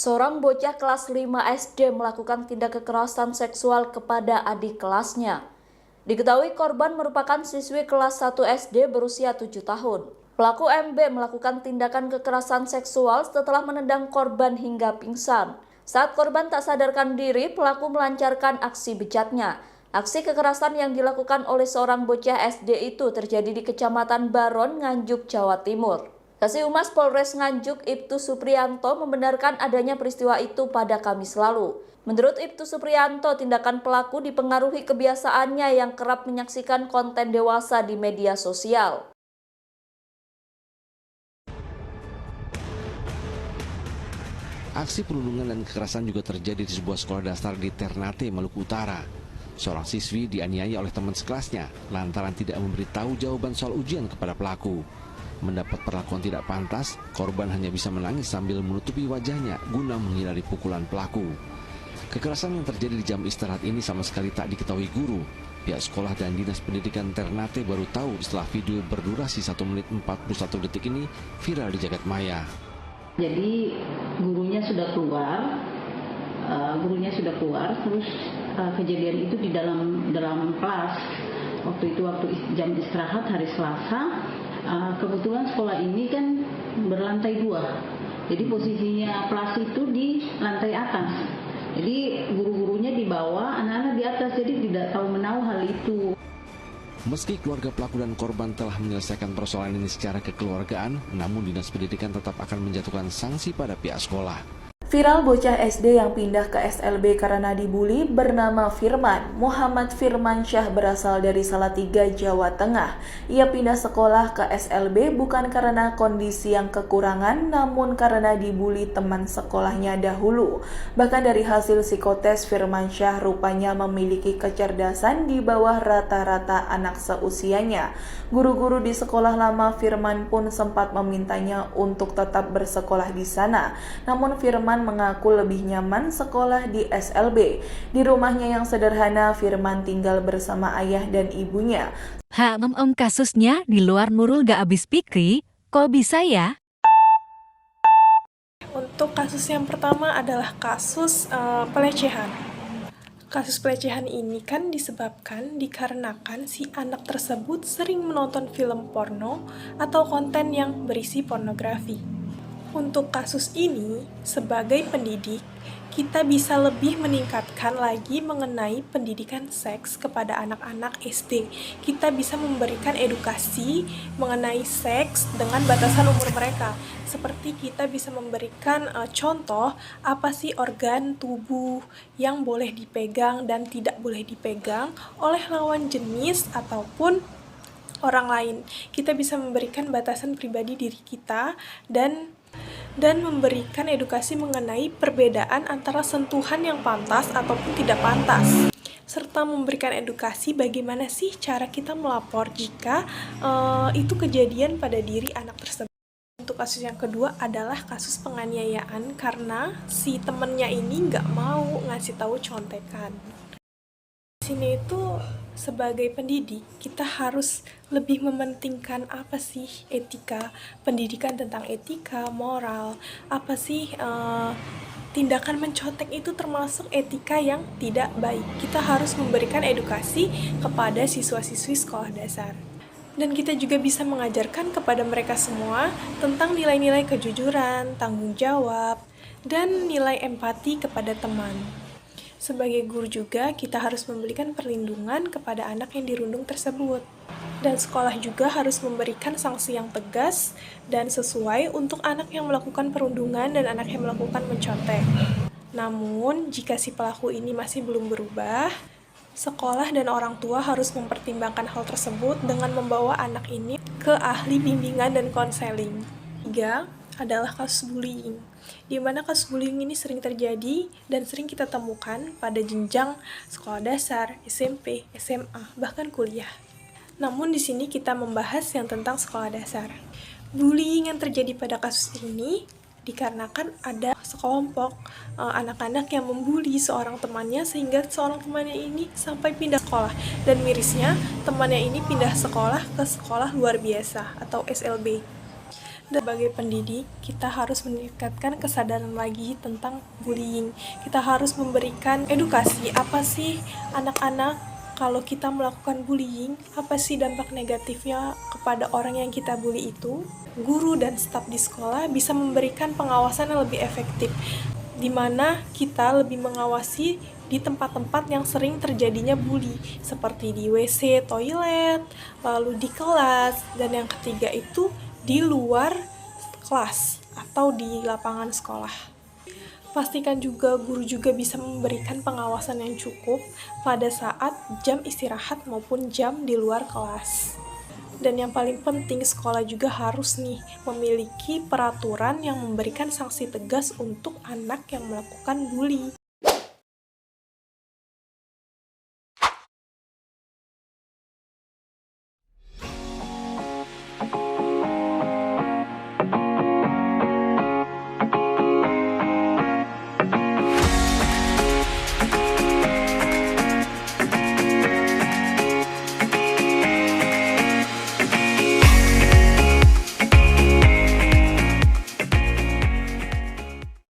Seorang bocah kelas 5 SD melakukan tindak kekerasan seksual kepada adik kelasnya. Diketahui korban merupakan siswi kelas 1 SD berusia 7 tahun. Pelaku MB melakukan tindakan kekerasan seksual setelah menendang korban hingga pingsan. Saat korban tak sadarkan diri, pelaku melancarkan aksi bejatnya. Aksi kekerasan yang dilakukan oleh seorang bocah SD itu terjadi di Kecamatan Baron, Nganjuk, Jawa Timur. Kasih Humas Polres Nganjuk, Ibtu Supriyanto, membenarkan adanya peristiwa itu pada Kamis lalu. Menurut Ibtu Supriyanto, tindakan pelaku dipengaruhi kebiasaannya yang kerap menyaksikan konten dewasa di media sosial. Aksi perundungan dan kekerasan juga terjadi di sebuah sekolah dasar di Ternate, Maluku Utara. Seorang siswi dianiaya oleh teman sekelasnya lantaran tidak memberitahu jawaban soal ujian kepada pelaku. Mendapat perlakuan tidak pantas, korban hanya bisa menangis sambil menutupi wajahnya guna menghindari pukulan pelaku. Kekerasan yang terjadi di jam istirahat ini sama sekali tak diketahui guru. Pihak sekolah dan Dinas Pendidikan Ternate baru tahu setelah video berdurasi 1 menit 41 detik ini viral di jagat maya. Jadi gurunya sudah keluar, terus kejadian itu di dalam kelas. Waktu jam istirahat hari Selasa. Kebetulan sekolah ini kan berlantai 2, jadi posisinya kelas itu di lantai atas. Jadi guru-gurunya di bawah, anak-anak di atas, jadi tidak tahu menahu hal itu. Meski keluarga pelaku dan korban telah menyelesaikan persoalan ini secara kekeluargaan, namun Dinas Pendidikan tetap akan menjatuhkan sanksi pada pihak sekolah. Viral bocah SD yang pindah ke SLB karena dibully bernama Firman. Muhammad Firmansyah berasal dari Salatiga, Jawa Tengah. Ia pindah sekolah ke SLB bukan karena kondisi yang kekurangan, namun karena dibully teman sekolahnya dahulu. Bahkan dari hasil psikotes, Firmansyah rupanya memiliki kecerdasan di bawah rata-rata anak seusianya. Guru-guru di sekolah lama Firman pun sempat memintanya untuk tetap bersekolah di sana. Namun Firman mengaku lebih nyaman sekolah di SLB. Di rumahnya yang sederhana, Firman tinggal bersama ayah dan ibunya. Kasusnya di luar Nurul gak habis pikir, kok bisa ya? Untuk kasus yang pertama adalah kasus pelecehan. Kasus pelecehan ini kan disebabkan dikarenakan si anak tersebut sering menonton film porno atau konten yang berisi pornografi. Untuk kasus ini, sebagai pendidik, kita bisa lebih meningkatkan lagi mengenai pendidikan seks kepada anak-anak SD. Kita bisa memberikan edukasi mengenai seks dengan batasan umur mereka. Seperti kita bisa memberikan contoh apa sih organ tubuh yang boleh dipegang dan tidak boleh dipegang oleh lawan jenis ataupun orang lain. Kita bisa memberikan batasan pribadi diri kita dan memberikan edukasi mengenai perbedaan antara sentuhan yang pantas ataupun tidak pantas, serta memberikan edukasi bagaimana sih cara kita melapor jika itu kejadian pada diri anak tersebut. Untuk kasus yang kedua adalah kasus penganiayaan karena si temennya ini nggak mau ngasih tahu contekan. Di sini itu sebagai pendidik kita harus lebih mementingkan apa sih etika, pendidikan tentang etika, moral, apa sih tindakan mencontek itu termasuk etika yang tidak baik. Kita harus memberikan edukasi kepada siswa-siswi sekolah dasar. Dan kita juga bisa mengajarkan kepada mereka semua tentang nilai-nilai kejujuran, tanggung jawab, dan nilai empati kepada teman. Sebagai guru juga, kita harus memberikan perlindungan kepada anak yang dirundung tersebut. Dan sekolah juga harus memberikan sanksi yang tegas dan sesuai untuk anak yang melakukan perundungan dan anak yang melakukan mencontek. Namun, jika si pelaku ini masih belum berubah, sekolah dan orang tua harus mempertimbangkan hal tersebut dengan membawa anak ini ke ahli bimbingan dan konseling. 3. adalah kasus bullying, di mana kasus bullying ini sering terjadi dan sering kita temukan pada jenjang sekolah dasar, SMP, SMA, bahkan kuliah. Namun di sini kita membahas yang tentang sekolah dasar. Bullying yang terjadi pada kasus ini dikarenakan ada sekelompok anak-anak yang membuli seorang temannya sehingga seorang temannya ini sampai pindah sekolah. Dan mirisnya, temannya ini pindah sekolah ke sekolah luar biasa atau SLB. Sebagai pendidik, kita harus meningkatkan kesadaran lagi tentang bullying. Kita harus memberikan edukasi, apa sih anak-anak kalau kita melakukan bullying, apa sih dampak negatifnya kepada orang yang kita bully itu. Guru dan staf di sekolah bisa memberikan pengawasan yang lebih efektif, di mana kita lebih mengawasi di tempat-tempat yang sering terjadinya bully, seperti di WC, toilet, lalu di kelas, dan yang ketiga itu di luar kelas atau di lapangan sekolah. Pastikan juga guru juga bisa memberikan pengawasan yang cukup pada saat jam istirahat maupun jam di luar kelas. Dan yang paling penting, sekolah juga harus memiliki peraturan yang memberikan sanksi tegas untuk anak yang melakukan bully.